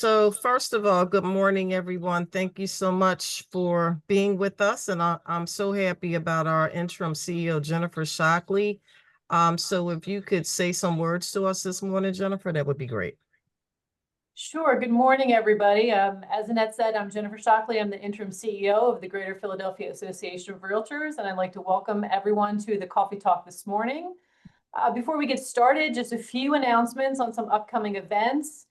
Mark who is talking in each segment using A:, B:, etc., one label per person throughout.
A: So first of all, good morning, everyone. Thank you so much for being with us. And I'm so happy about our interim CEO, Jennifer Shockley. So if you could say some words to us this morning, Jennifer, that would be great.
B: Sure. Good morning, everybody. As Annette said, I'm Jennifer Shockley. I'm the interim CEO of the Greater Philadelphia Association of Realtors, and I'd like to welcome everyone to the Coffee Talk this morning. Before we get started, just a few announcements on some upcoming events.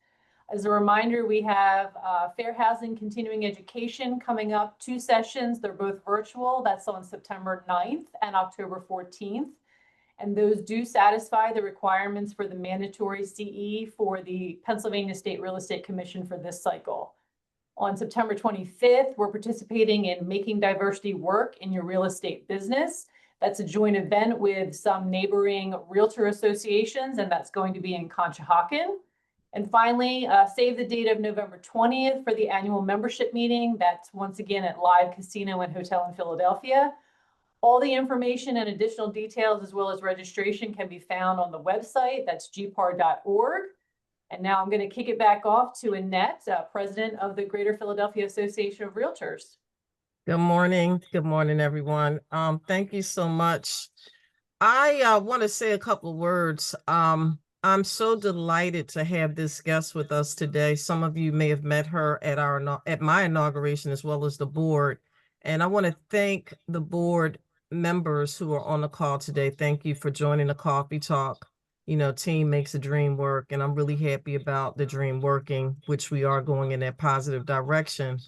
B: As a reminder, we have Fair Housing Continuing Education coming up, 2 sessions. They're both virtual. That's on September 9th and October 14th. And those do satisfy the requirements for the mandatory CE for the Pennsylvania State Real Estate Commission for this cycle. On September 25th, we're participating in Making Diversity Work in Your Real Estate Business. That's a joint event with some neighboring realtor associations, and that's going to be in Conshohocken. And finally, save the date of November 20th for the annual membership meeting. That's once again at Live Casino and Hotel in Philadelphia. All the information and additional details, as well as registration, can be found on the website. That's gpar.org. And now I'm going to kick it back off to Annette, president of the Greater Philadelphia Association of Realtors.
A: Good morning. Good morning, everyone. Thank you so much. I want to say a couple of words. I'm so delighted to have this guest with us today. Some of you may have met her at my inauguration, as well as the board. And I want to thank the board members who are on the call today. Thank you for joining the Coffee Talk. You know, team makes the dream work, and I'm really happy about the dream working, which we are going in that positive direction.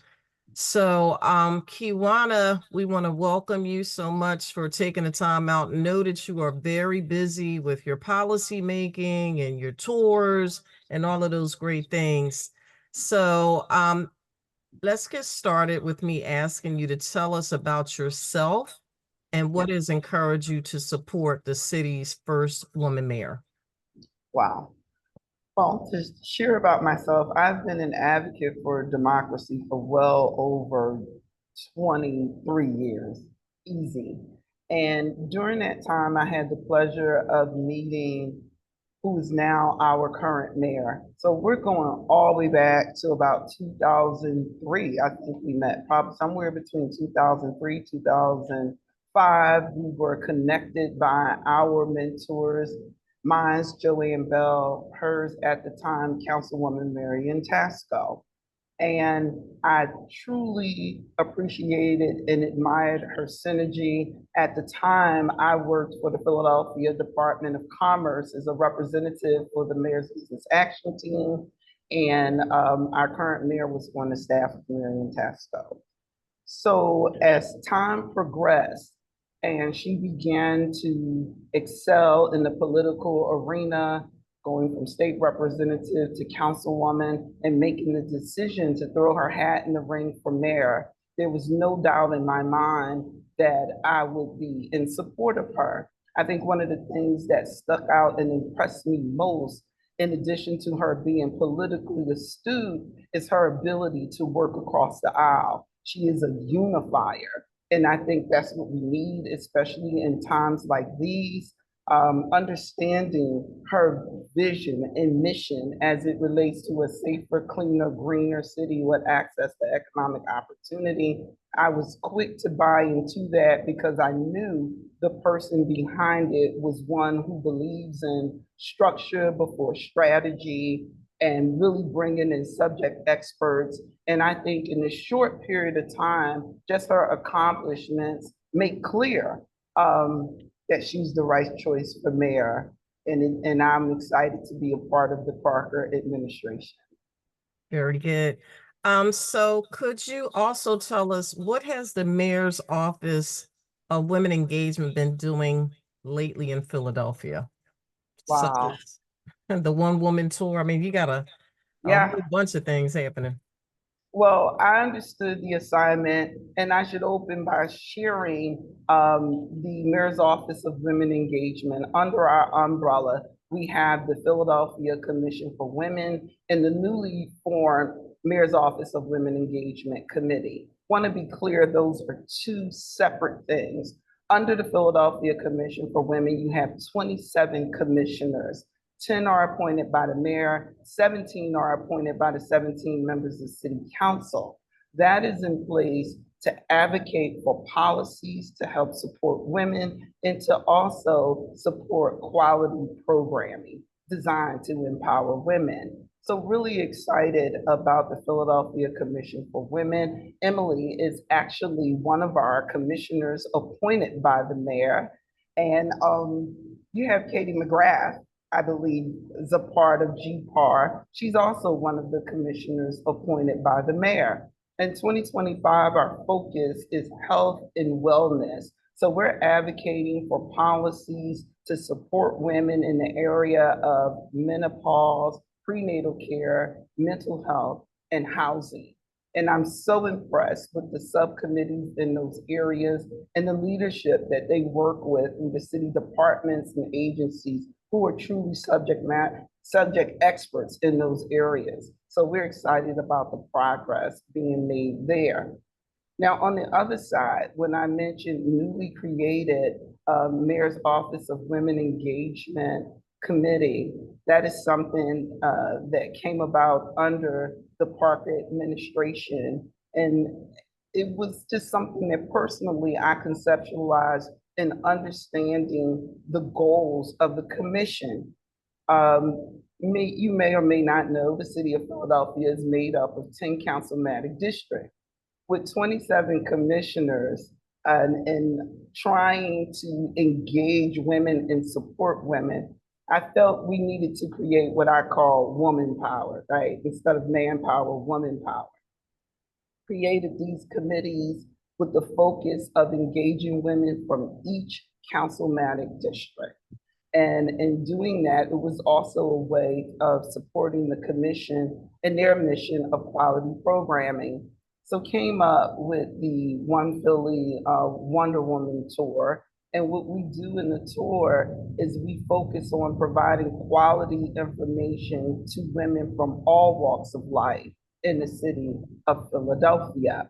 A: So, Keiwana, we want to welcome you so much for taking the time out. Know that you are very busy with your policy making and your tours and all of those great things. So, let's get started with me asking you to tell us about yourself and what has encouraged you to support the city's first woman mayor.
C: Wow. Well, to share about myself, I've been an advocate for democracy for well over 23 years, easy. And during that time, I had the pleasure of meeting who is now our current mayor. So we're going all the way back to about 2003. I think we met probably somewhere between 2003, 2005. We were connected by our mentors. Mine's Joanne Bell, hers at the time, Councilwoman Marion Tasco. And I truly appreciated and admired her synergy. At the time, I worked for the Philadelphia Department of Commerce as a representative for the Mayor's Business Action Team. And our current mayor was on the staff of Marion Tasco. So as time progressed, and she began to excel in the political arena, going from state representative to councilwoman and making the decision to throw her hat in the ring for mayor. There was no doubt in my mind that I would be in support of her. I think one of the things that stuck out and impressed me most, in addition to her being politically astute, is her ability to work across the aisle. She is a unifier. And I think that's what we need, especially in times like these, understanding her vision and mission as it relates to a safer, cleaner, greener city with access to economic opportunity. I was quick to buy into that because I knew the person behind it was one who believes in structure before strategy and really bringing in subject experts. And I think in this short period of time, just her accomplishments make clear that she's the right choice for mayor. And I'm excited to be a part of the Parker administration.
A: Very good. So could you also tell us what has the mayor's office of women engagement been doing lately in Philadelphia?
C: Wow.
A: The one woman tour. I mean, you got a whole bunch of things happening.
C: Well, I understood the assignment, and I should open by sharing the Mayor's Office of Women Engagement. Under our umbrella, we have the Philadelphia Commission for Women and the newly formed Mayor's Office of Women Engagement Committee. Want to be clear, those are 2 separate things. Under the Philadelphia Commission for Women, you have 27 commissioners. 10 are appointed by the mayor, 17 are appointed by the 17 members of city council. That is in place to advocate for policies to help support women and to also support quality programming designed to empower women. So really excited about the Philadelphia Commission for Women. Emily is actually one of our commissioners appointed by the mayor. And you have Katie McGrath, I believe, is a part of GPAR. She's also one of the commissioners appointed by the mayor. In 2025, our focus is health and wellness. So we're advocating for policies to support women in the area of menopause, prenatal care, mental health, and housing. And I'm so impressed with the subcommittees in those areas and the leadership that they work with in the city departments and agencies who are truly subject experts in those areas. So we're excited about the progress being made there. Now, on the other side, when I mentioned newly created Mayor's Office of Women Engagement Committee, that is something that came about under the Parker administration. And it was just something that personally I conceptualized in understanding the goals of the commission. You may or may not know the city of Philadelphia is made up of 10 councilmatic districts with 27 commissioners and trying to engage women and support women. I felt we needed to create what I call woman power, right? Instead of manpower, woman power. Created these committees with the focus of engaging women from each councilmatic district. And in doing that, it was also a way of supporting the commission and their mission of quality programming. So came up with the One Philly Wonder Woman tour. And what we do in the tour is we focus on providing quality information to women from all walks of life in the city of Philadelphia.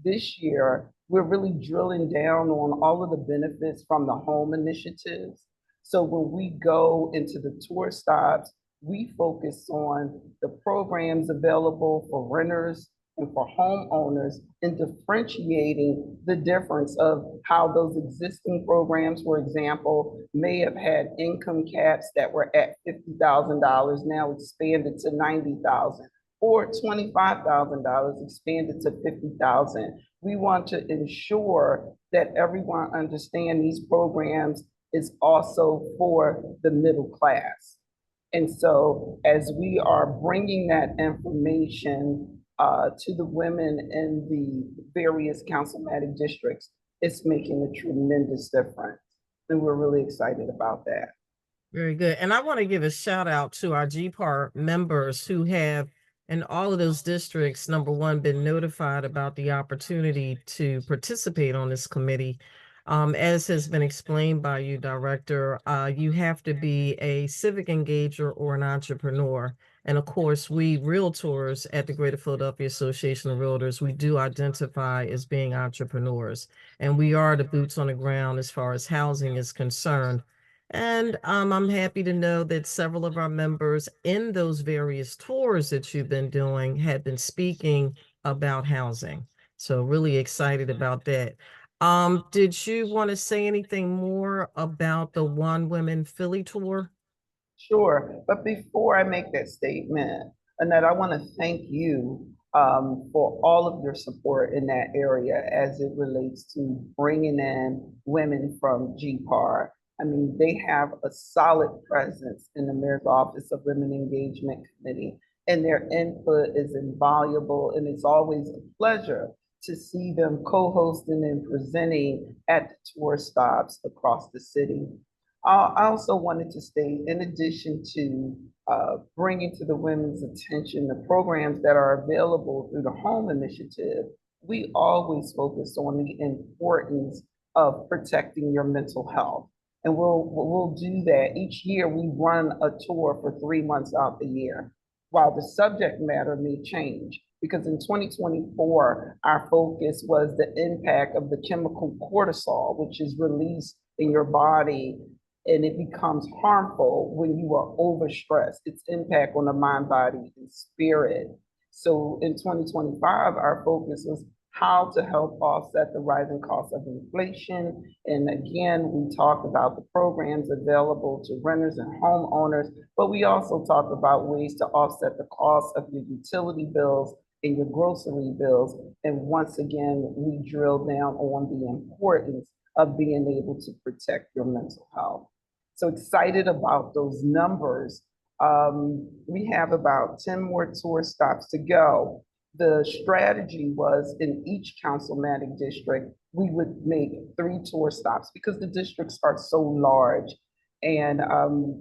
C: This year, we're really drilling down on all of the benefits from the home initiatives. So when we go into the tour stops, we focus on the programs available for renters and for homeowners and differentiating the difference of how those existing programs, for example, may have had income caps that were at $50,000, now expanded to $90,000, or $25,000 expanded to $50,000. We want to ensure that everyone understands these programs is also for the middle class. And so as we are bringing that information to the women in the various councilmatic districts, it's making a tremendous difference. And we're really excited about that.
A: Very good. And I want to give a shout out to our GPAR members who have in all of those districts, number one, been notified about the opportunity to participate on this committee. As has been explained by you, Director, you have to be a civic engager or an entrepreneur. And of course, we realtors at the Greater Philadelphia Association of Realtors, we do identify as being entrepreneurs. And we are the boots on the ground as far as housing is concerned. And I'm happy to know that several of our members in those various tours that you've been doing have been speaking about housing. So really excited about that. Did you want to say anything more about the One Women Philly tour?
C: Sure, but before I make that statement, Annette, I want to thank you for all of your support in that area as it relates to bringing in women from GPAR. I mean, they have a solid presence in the Mayor's Office of Women Engagement Committee, and their input is invaluable, and it's always a pleasure to see them co-hosting and presenting at the tour stops across the city. I also wanted to state, in addition to bringing to the women's attention the programs that are available through the Home Initiative, we always focus on the importance of protecting your mental health. And we'll do that. Each year we run a tour for 3 months out the year, while the subject matter may change. Because in 2024, our focus was the impact of the chemical cortisol, which is released in your body And it becomes harmful when you are overstressed. Its impact on the mind, body, and spirit. So in 2025, our focus was how to help offset the rising cost of inflation. And again, we talked about the programs available to renters and homeowners, but we also talked about ways to offset the cost of your utility bills and your grocery bills. And once again, we drilled down on the importance of being able to protect your mental health. So excited about those numbers. We have about 10 more tour stops to go. The strategy was in each councilmatic district, we would make 3 tour stops because the districts are so large. And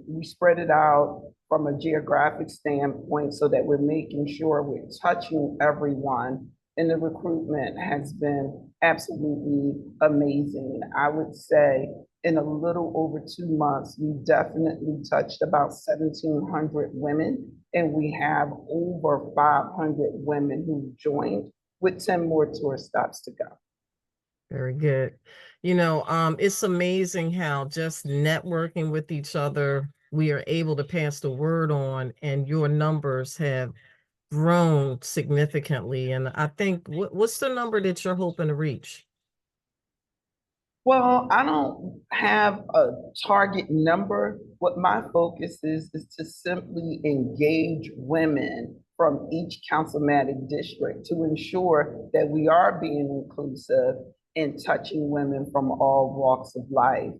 C: we spread it out from a geographic standpoint so that we're making sure we're touching everyone. And the recruitment has been absolutely amazing. I would say in a little over 2 months, we definitely touched about 1,700 women, and we have over 500 women who joined with 10 more tour stops to go.
A: Very good. You know, it's amazing how just networking with each other, we are able to pass the word on, and your numbers have grown significantly. And I think, what's the number that you're hoping to reach?
C: Well, I don't have a target number. What my focus is to simply engage women from each councilmatic district to ensure that we are being inclusive and touching women from all walks of life.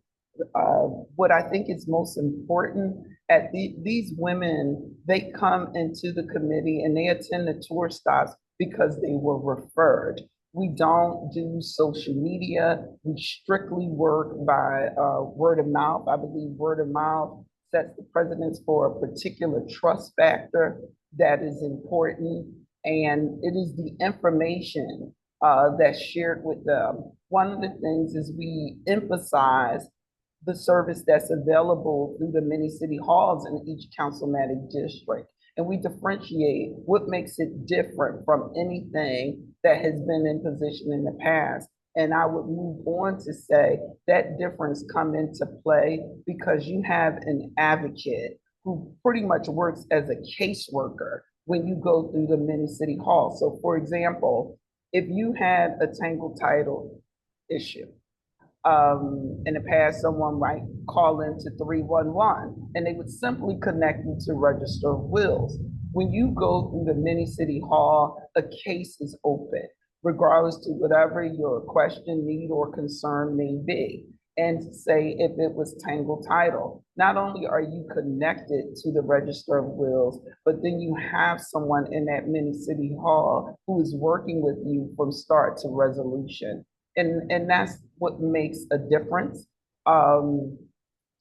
C: What I think is most important at these women, they come into the committee and they attend the tour stops because they were referred. We don't do social media. We strictly work by word of mouth. I believe word of mouth sets the precedence for a particular trust factor that is important. And it is the information that's shared with them. One of the things is we emphasize the service that's available through the many city halls in each councilmatic district. And we differentiate what makes it different from anything that has been in position in the past. And I would move on to say that difference come into play because you have an advocate who pretty much works as a caseworker when you go through the many city halls. So for example, if you had a tangled title issue, in the past, someone might call into 311 and they would simply connect you to Register of Wills. When you go through the mini city hall, a case is open, regardless to whatever your question, need, or concern may be. And say if it was tangled title, not only are you connected to the Register of Wills, but then you have someone in that mini city hall who is working with you from start to resolution. And that's what makes a difference.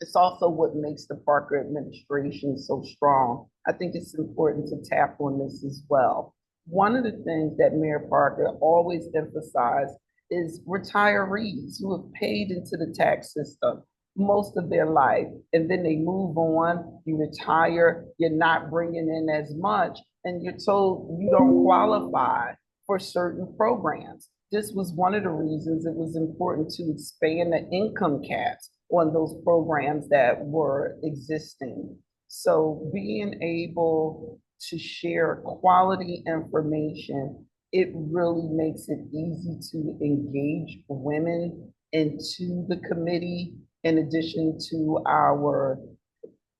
C: It's also what makes the Parker administration so strong. I think it's important to tap on this as well. One of the things that Mayor Parker always emphasized is retirees who have paid into the tax system most of their life, and then they move on, you retire, you're not bringing in as much, and you're told you don't qualify for certain programs. This was one of the reasons it was important to expand the income caps on those programs that were existing. So being able to share quality information, it really makes it easy to engage women into the committee, in addition to our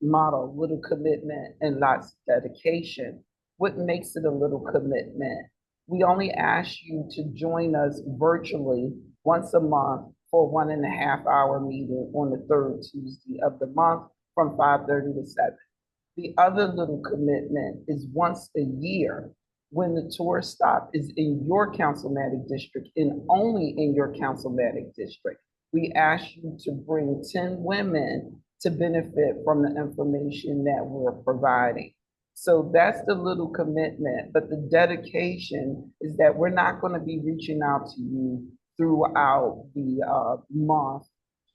C: motto, little commitment and lots of dedication. What makes it a little commitment? We only ask you to join us virtually once a month for a 1.5 hour meeting on the third Tuesday of the month from 5:30 to 7. The other little commitment is once a year when the tour stop is in your councilmatic district and only in your councilmatic district. We ask you to bring 10 women to benefit from the information that we're providing. So that's the little commitment, but the dedication is that we're not going to be reaching out to you throughout the month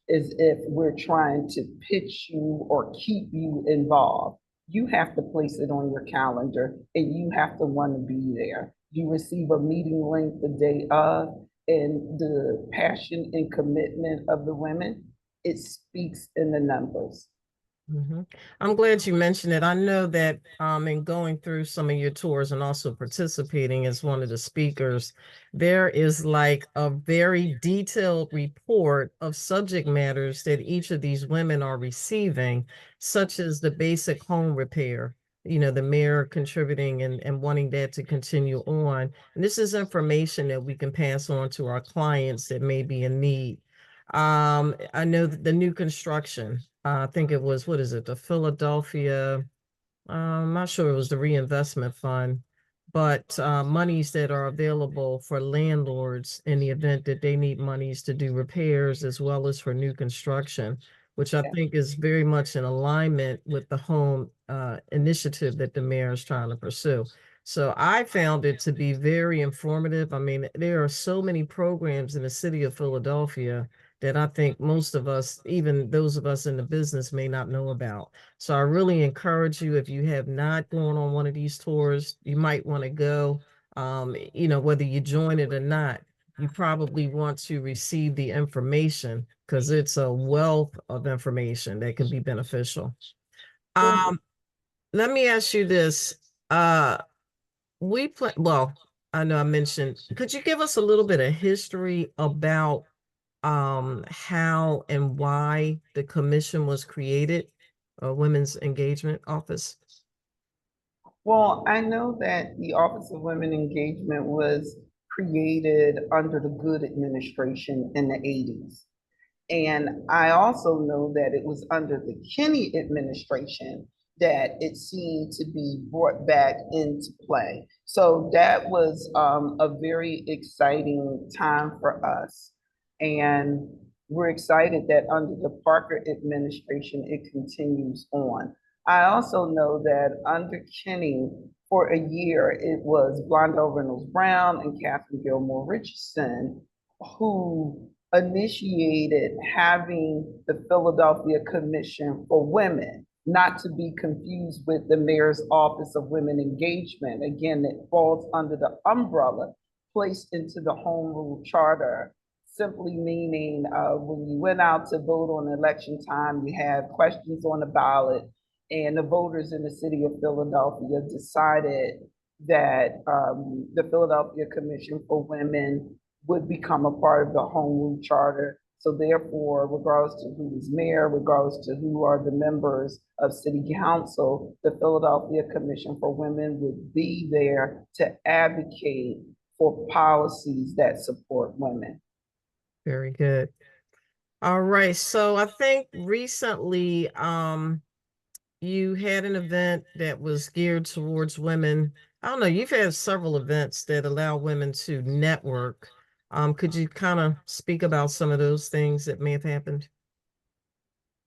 C: as if we're trying to pitch you or keep you involved. You have to place it on your calendar and you have to want to be there. You receive a meeting link the day of, and the passion and commitment of the women it speaks in the numbers.
A: I'm glad you mentioned it. I know that in going through some of your tours and also participating as one of the speakers, there is like a very detailed report of subject matters that each of these women are receiving, such as the basic home repair, you know, the mayor contributing and wanting that to continue on. And this is information that we can pass on to our clients that may be in need. I know that the new construction, I think it was, what is it, the Philadelphia, I'm not sure it was the reinvestment fund, but monies that are available for landlords in the event that they need monies to do repairs as well as for new construction, which I think is very much in alignment with the home initiative that the mayor is trying to pursue. So I found it to be very informative. I mean, there are so many programs in the city of Philadelphia that I think most of us, even those of us in the business, may not know about. So I really encourage you, if you have not gone on one of these tours, you might want to go. You know, whether you join it or not, you probably want to receive the information because it's a wealth of information that can be beneficial. Um, Let me ask you this. Well, I know I mentioned, could you give us a little bit of history about how and why the commission was created, Women's Engagement Office?
C: Well, I know that the Office of Women Engagement was created under the Good administration in the 80s. And I also know that it was under the Kenney administration that it seemed to be brought back into play. So that was a very exciting time for us. And we're excited that under the Parker administration, it continues on. I also know that under Kenney, for a year, it was Blondell Reynolds Brown and Catherine Gilmore Richardson who initiated having the Philadelphia Commission for Women, not to be confused with the Mayor's Office of Women Engagement. Again, it falls under the umbrella placed into the Home Rule Charter, simply meaning when you went out to vote on election time, you had questions on the ballot, and the voters in the city of Philadelphia decided that the Philadelphia Commission for Women would become a part of the Home Rule Charter. So therefore, regardless to who is mayor, regardless to who are the members of city council, the Philadelphia Commission for Women would be there to advocate for policies that support women.
A: Very good. All right. So I think recently, you had an event that was geared towards women. I don't know, you've had several events that allow women to network. Could you kind of speak about some of those things that may have happened?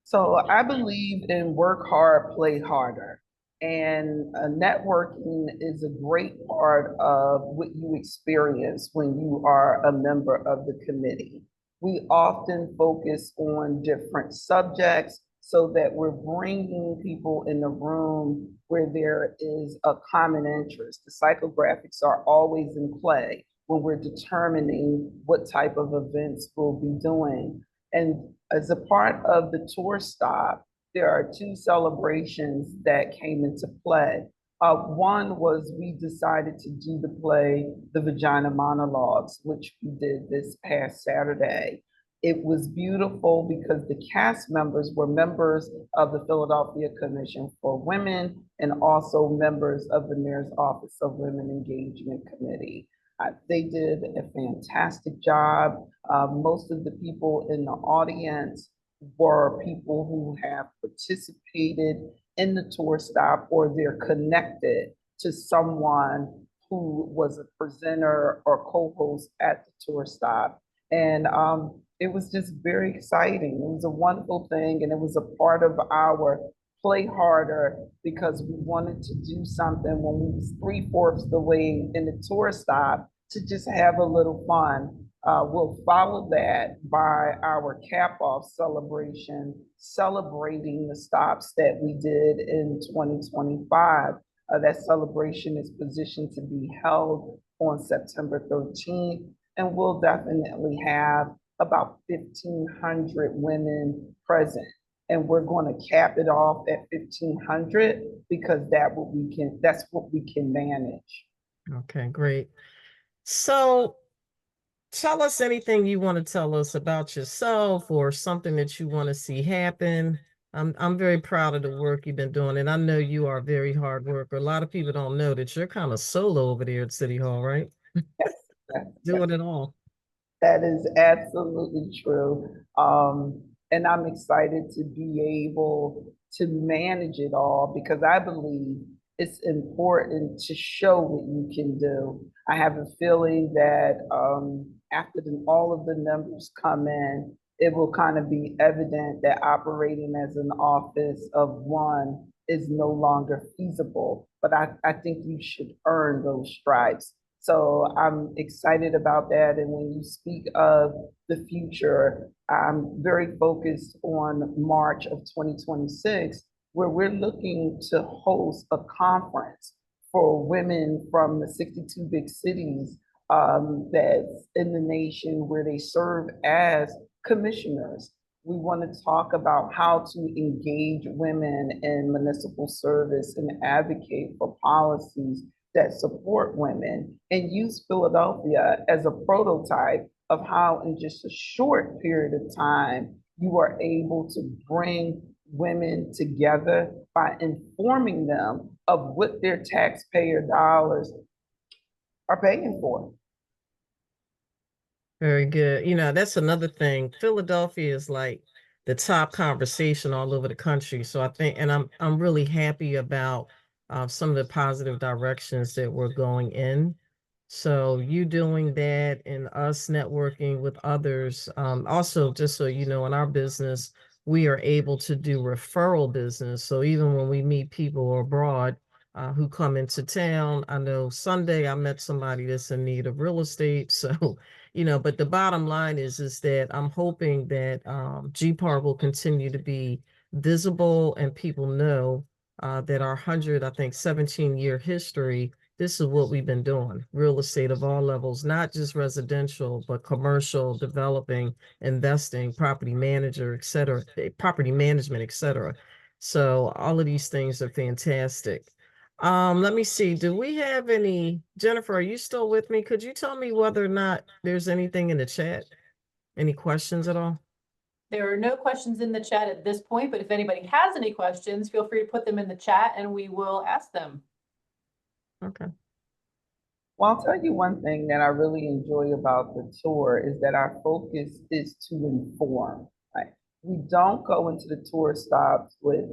C: So I believe in work hard, play harder. And networking is a great part of what you experience when you are a member of the committee. We often focus on different subjects so that we're bringing people in the room where there is a common interest. The psychographics are always in play when we're determining what type of events we'll be doing. And as a part of the tour stop, there are two celebrations that came into play. One was we decided to do the play, The Vagina Monologues, which we did this past Saturday. It was beautiful because the cast members were members of the Philadelphia Commission for Women and also members of the Mayor's Office of Women Engagement Committee. They did a fantastic job. Most of the people in the audience were people who have participated in the tour stop or they're connected to someone who was a presenter or co-host at the tour stop. And it was just very exciting. It was a wonderful thing, and it was a part of our play harder because we wanted to do something when we was 3/4 the way in the tour stop to just have a little fun. We'll follow that by our cap-off celebration, celebrating the stops that we did in 2025. That celebration is positioned to be held on September 13th, and we'll definitely have about 1,500 women present. And we're going to cap it off at 1,500 because that's what we can manage.
A: Okay, great. So tell us anything you want to tell us about yourself or something that you want to see happen. I'm very proud of the work you've been doing, and I know you are a very hard worker. A lot of people don't know that you're kind of solo over there at City Hall, right?
C: Yes,
A: Doing it all.
C: that is absolutely true. And I'm excited to be able to manage it all because I believe it's important to show what you can do. I have a feeling that after all of the numbers come in, it will kind of be evident that operating as an office of one is no longer feasible. But I think you should earn those stripes. So I'm excited about that. And when you speak of the future, I'm very focused on March of 2026, where we're looking to host a conference for women from the 62 big cities that's in the nation where they serve as commissioners. We want to talk about how to engage women in municipal service and advocate for policies that support women and use Philadelphia as a prototype of how in just a short period of time you are able to bring women together by informing them of what their taxpayer dollars are paying for.
A: Very good. You know, that's another thing. Philadelphia is like the top conversation all over the country. So I think, and I'm really happy about some of the positive directions that we're going in. So you doing that and us networking with others. Also, just so you know, in our business, we are able to do referral business. So even when we meet people abroad who come into town, I know Sunday I met somebody that's in need of real estate. So you know, but the bottom line is that I'm hoping that GPAR will continue to be visible and people know that our 17-year history, this is what we've been doing. Real estate of all levels, not just residential, but commercial, developing, investing, property manager, et cetera, property management, et cetera. So all of these things are fantastic. Let me see. Do we have any, Jennifer, are you still with me? Could you tell me whether or not there's anything in the chat? Any questions at all?
B: There are no questions in the chat at this point, but if anybody has any questions, feel free to put them in the chat and we will ask them.
A: Okay.
C: Well, I'll tell you one thing that I really enjoy about the tour is that our focus is to inform. Right? We don't go into the tour stops with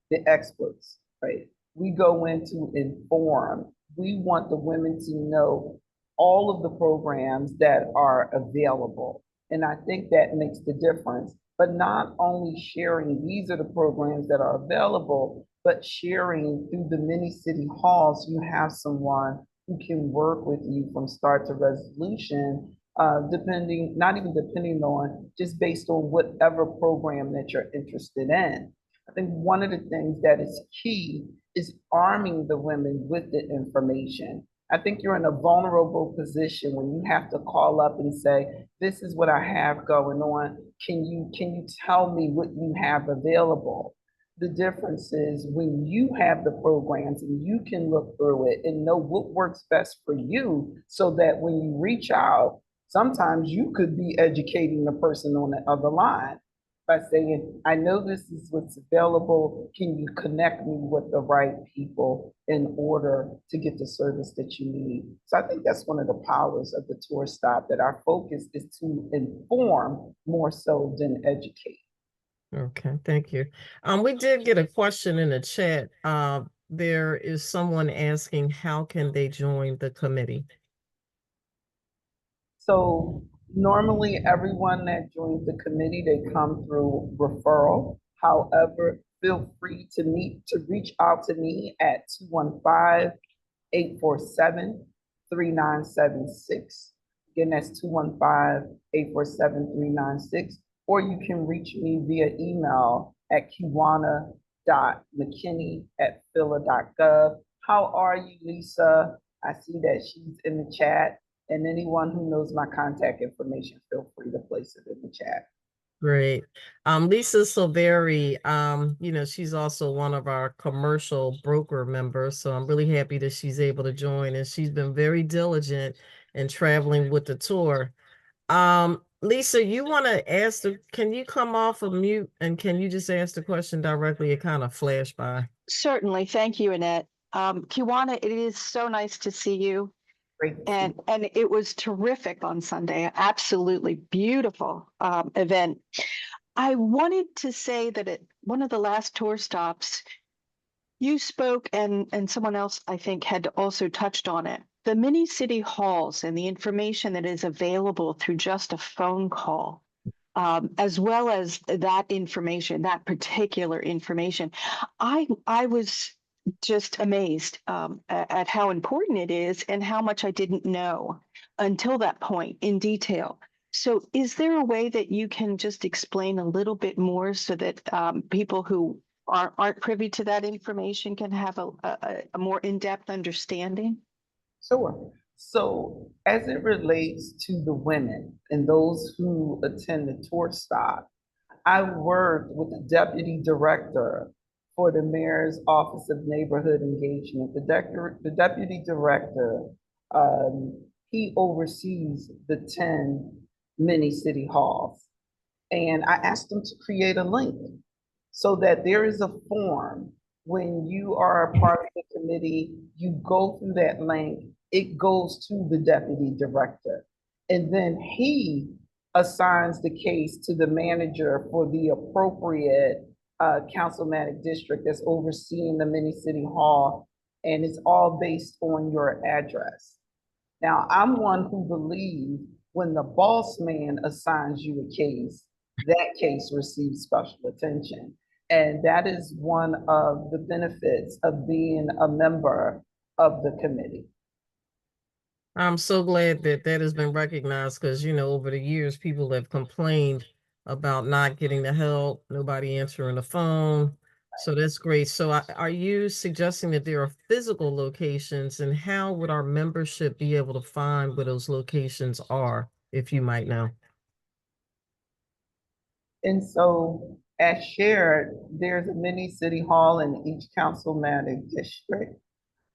C: the experts, right? We go in to inform. We want the women to know all of the programs that are available. And I think that makes the difference. But not only sharing these are the programs that are available, but sharing through the many city halls, you have someone who can work with you from start to resolution, depending, not even depending on, just based on whatever program that you're interested in. I think one of the things that is key is arming the women with the information. I think you're in a vulnerable position when you have to call up and say, this is what I have going on. Can you tell me what you have available? The difference is when you have the programs and you can look through it and know what works best for you so that when you reach out, sometimes you could be educating the person on the other line by saying, I know this is what's available. Can you connect me with the right people in order to get the service that you need? So I think that's one of the powers of the tour stop, that our focus is to inform more so than educate.
A: Okay, thank you. We did get a question in the chat. There is someone asking, how can they join the committee?
C: So normally everyone that joins the committee, they come through referral. However, feel free to reach out to me at 215-847-3976. Again, that's 215-847-3976. Or you can reach me via email at keiwana.mckinney@phila.gov. How are you, Lisa? I see that she's in the chat. And anyone who knows my contact information, feel free to place it in the chat.
A: Great. Lisa Silveri, she's also one of our commercial broker members, so I'm really happy that she's able to join, and she's been very diligent in traveling with the tour. Lisa, you want to can you come off of mute and can you just ask the question directly? It kind of flashed by.
D: Certainly. Thank you, Annette. Keiwana, it is so nice to see you.
C: Great.
D: And it was terrific on Sunday. Absolutely beautiful event. I wanted to say that at one of the last tour stops, you spoke and someone else, I think, had also touched on it. The mini city halls and the information that is available through just a phone call, as well as that information, that particular information. I was just amazed at how important it is and how much I didn't know until that point in detail. So is there a way that you can just explain a little bit more so that people who aren't privy to that information can have a more in-depth understanding?
C: Sure. So as it relates to the women and those who attend the tour stop, I worked with the deputy director for the mayor's office of neighborhood engagement. The deputy director, he oversees the 10 mini city halls. And I asked him to create a link so that there is a form. When you are a part of the committee, you go through that link, it goes to the deputy director. And then he assigns the case to the manager for the appropriate councilmanic district that's overseeing the mini city hall. And it's all based on your address. Now, I'm one who believes when the boss man assigns you a case, that case receives special attention. And that is one of the benefits of being a member of the committee.
A: I'm so glad that that has been recognized because, over the years, people have complained about not getting the help, nobody answering the phone. So that's great. So are you suggesting that there are physical locations, and how would our membership be able to find where those locations are, if you might know?
C: And so as shared, there's a mini city hall in each councilmanic district.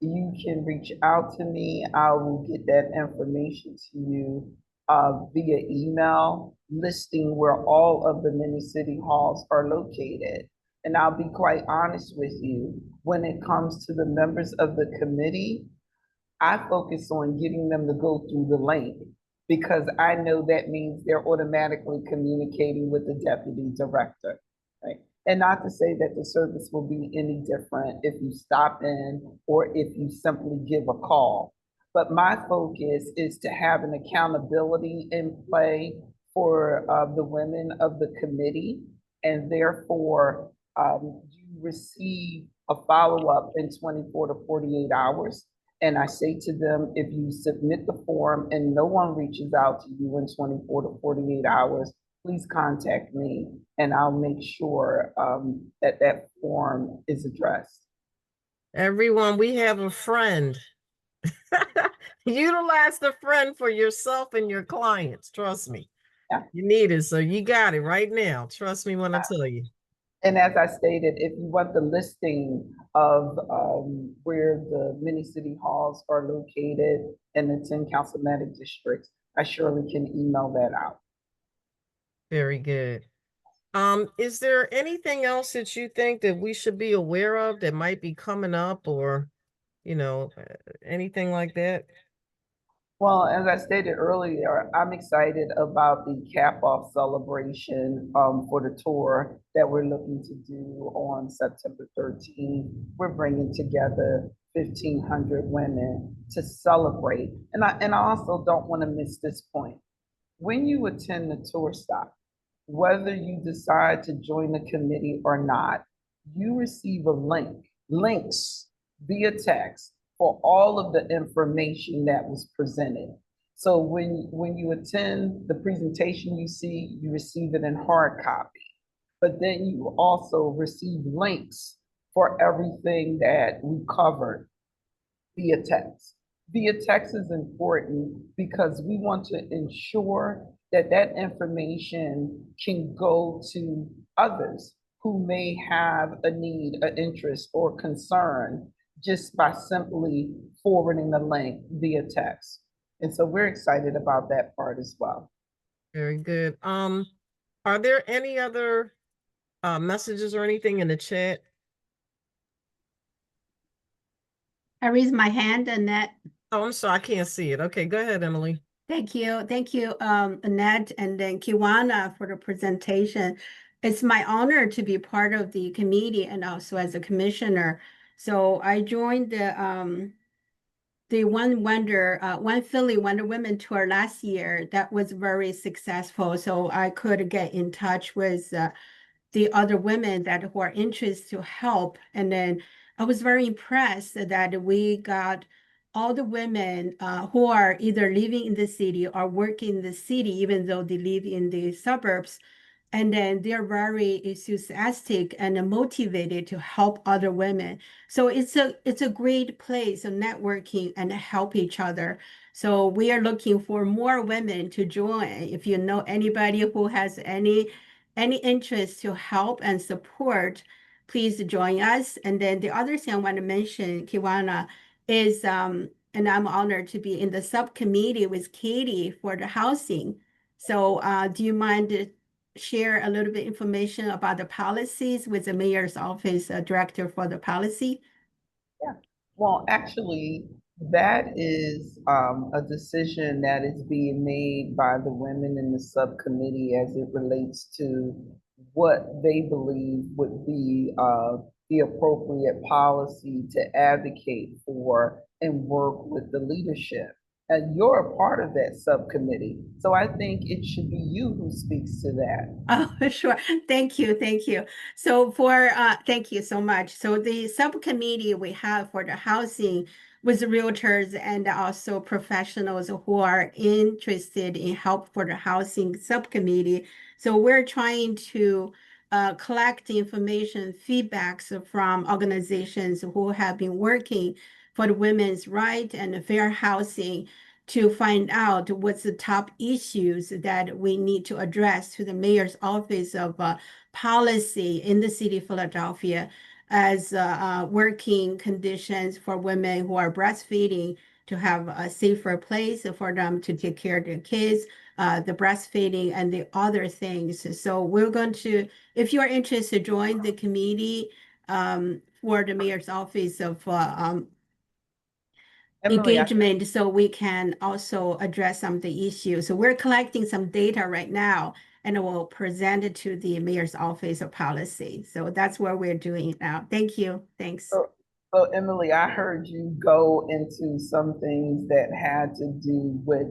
C: You can reach out to me. I will get that information to you via email, listing where all of the mini city halls are located. And I'll be quite honest with you, when it comes to the members of the committee, I focus on getting them to go through the link because I know that means they're automatically communicating with the deputy director, right? And not to say that the service will be any different if you stop in or if you simply give a call. But my focus is to have an accountability in play for the women of the committee, and therefore you receive a follow-up in 24 to 48 hours. And I say to them, if you submit the form and no one reaches out to you in 24 to 48 hours, please contact me and I'll make sure that that form is addressed.
A: Everyone, we have a friend. Utilize the friend for yourself and your clients. Trust me.
C: Yeah.
A: You need it. So you got it right now. Trust me when I tell you.
C: And as I stated, if you want the listing of where the mini city halls are located in the 10 councilmanic districts, I surely can email that out.
A: Very good. Is there anything else that you think that we should be aware of that might be coming up, or, anything like that?
C: Well, as I stated earlier, I'm excited about the cap-off celebration for the tour that we're looking to do on September 13th. We're bringing together 1,500 women to celebrate. And I also don't want to miss this point. When you attend the tour stop, whether you decide to join the committee or not, you receive links via text for all of the information that was presented. So when you attend the presentation, you receive it in hard copy, but then you also receive links for everything that we covered via text. via text is important because we want to ensure that that information can go to others who may have a need, an interest, or concern just by simply forwarding the link via text. And so we're excited about that part as well.
A: Very good. Are there any other messages or anything in the chat?
E: I raised my hand, Annette.
A: Oh, I'm sorry, I can't see it. Okay, go ahead, Emily.
E: Thank you. Thank you, Annette and then Keiwana for the presentation. It's my honor to be part of the committee and also as a commissioner. So I joined the One Philly Wonder Women tour last year. That was very successful. So I could get in touch with the other women that who are interested to help. And then I was very impressed that we got all the women who are either living in the city or working in the city, even though they live in the suburbs. And then they're very enthusiastic and motivated to help other women. So it's a great place of networking and help each other. So we are looking for more women to join. If you know anybody who has any interest to help and support, please join us. And then the other thing I want to mention, Keiwana, is and I'm honored to be in the subcommittee with Katie for the housing. So do you mind to share a little bit information about the policies with the mayor's office director for the policy?
C: Yeah. Well, actually, that is a decision that is being made by the women in the subcommittee as it relates to what they believe would be the appropriate policy to advocate for and work with the leadership. And you're a part of that subcommittee. So I think it should be you who speaks to that.
E: Oh, sure. Thank you. Thank you. So thank you so much. So the subcommittee we have for the housing with realtors and also professionals who are interested in help for the housing subcommittee. So we're trying to collect information, feedbacks from organizations who have been working for the women's right and fair housing to find out what's the top issues that we need to address to the mayor's office of policy in the city of Philadelphia as working conditions for women who are breastfeeding to have a safer place for them to take care of their kids, the breastfeeding and the other things. So we're going to, if you're interested, join the committee for the mayor's office of
C: Emily,
E: engagement so we can also address some of the issues. So we're collecting some data right now and we'll present it to the mayor's office of policy. So that's what we're doing now. Thank you. Thanks.
C: So Emily, I heard you go into some things that had to do with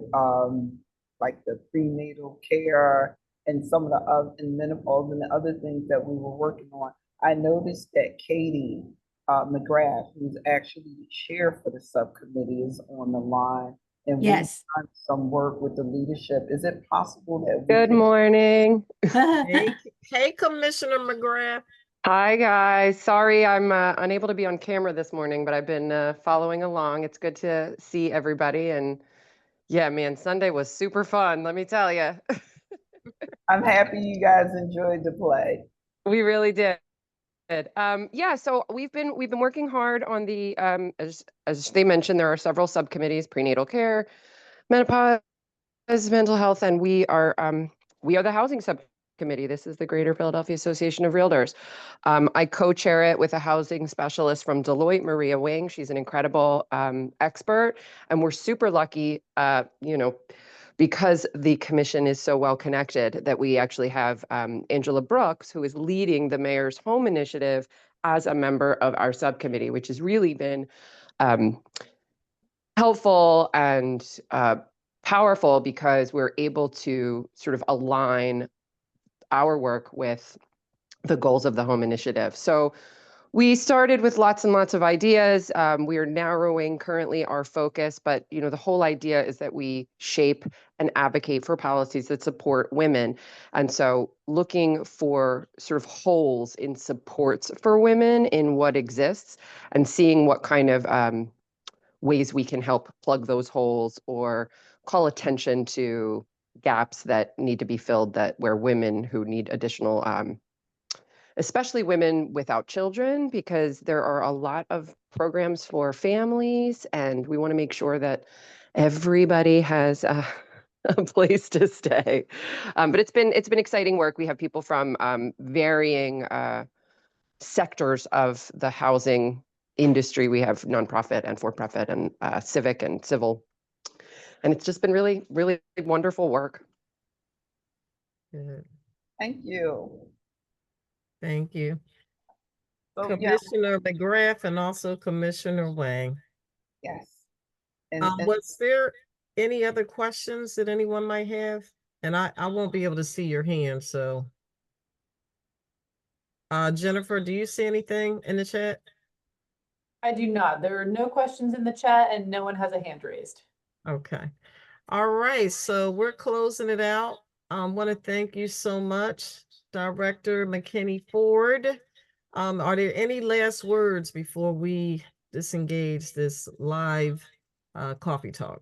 C: like the prenatal care and some of the other and menopause and the other things that we were working on. I noticed that Katie McGrath, who's actually the chair for the subcommittee, is on the line. And
E: Yes.
C: we've done some work with the leadership. Is it possible that we
F: Good morning.
A: Hey, Commissioner McGrath.
F: Hi, guys. Sorry, I'm unable to be on camera this morning, but I've been following along. It's good to see everybody. And yeah, man, Sunday was super fun, let me tell you.
C: I'm happy you guys enjoyed the play.
F: We really did. Yeah, so we've been working hard on the as they mentioned, there are several subcommittees: prenatal care, menopause, mental health, and we are the housing subcommittee. This is the Greater Philadelphia Association of Realtors. I co-chair it with a housing specialist from Deloitte, Maria Wing. She's an incredible expert, and we're super lucky, because the commission is so well connected that we actually have Angela Brooks, who is leading the Mayor's Home Initiative as a member of our subcommittee, which has really been helpful and powerful because we're able to sort of align our work with the goals of the home initiative. So we started with lots and lots of ideas. We are narrowing currently our focus, but the whole idea is that we shape and advocate for policies that support women. And so looking for sort of holes in supports for women in what exists and seeing what kind of ways we can help plug those holes or call attention to gaps that need to be filled, that where women who need additional, especially women without children, because there are a lot of programs for families, and we want to make sure that everybody has a place to stay. But it's been exciting work. We have people from varying sectors of the housing industry. We have nonprofit and for-profit and civic and civil, and it's just been really, really wonderful work.
A: Good.
C: Thank you.
A: Thank you.
C: So, yeah,
A: Commissioner McGrath and also Commissioner Wang.
C: yes. And,
A: Was there any other questions that anyone might have? And I won't be able to see your hand, so. Jennifer, do you see anything in the chat?
B: I do not. There are no questions in the chat and no one has a hand raised.
A: Okay. All right, so we're closing it out. I want to thank you so much, Director McKinney Forde. Are there any last words before we disengage this live coffee talk?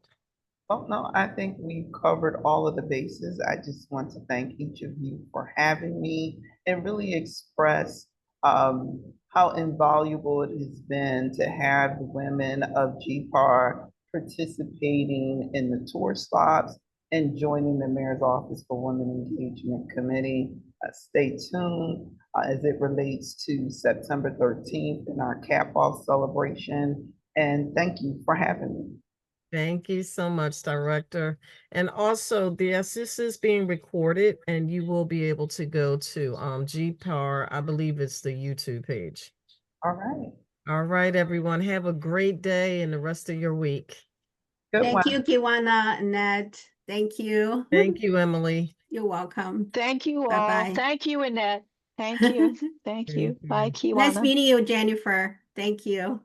C: oh, no, I think we covered all of the bases. I just want to thank each of you for having me and really express how invaluable it has been to have the women of GPAR participating in the tour stops and joining the Mayor's Office for Women Engagement Committee. Stay tuned as it relates to September 13th in our cap-off celebration. And thank you for having me.
A: Thank you so much, Director. And also, yes, this is being recorded and you will be able to go to GPAR. I believe it's the YouTube page.
C: All right.
A: All right, everyone. Have a great day and the rest of your week.
C: Good
E: Thank
C: one.
E: you, Keiwana, Annette. Thank you.
A: Thank you, Emily.
E: You're welcome.
D: Thank you all.
E: Bye-bye.
D: Thank you, Annette. Thank you. Thank you.
A: Thank you.
D: Bye,
E: Nice
D: Keiwana.
E: meeting you, Jennifer. Thank you.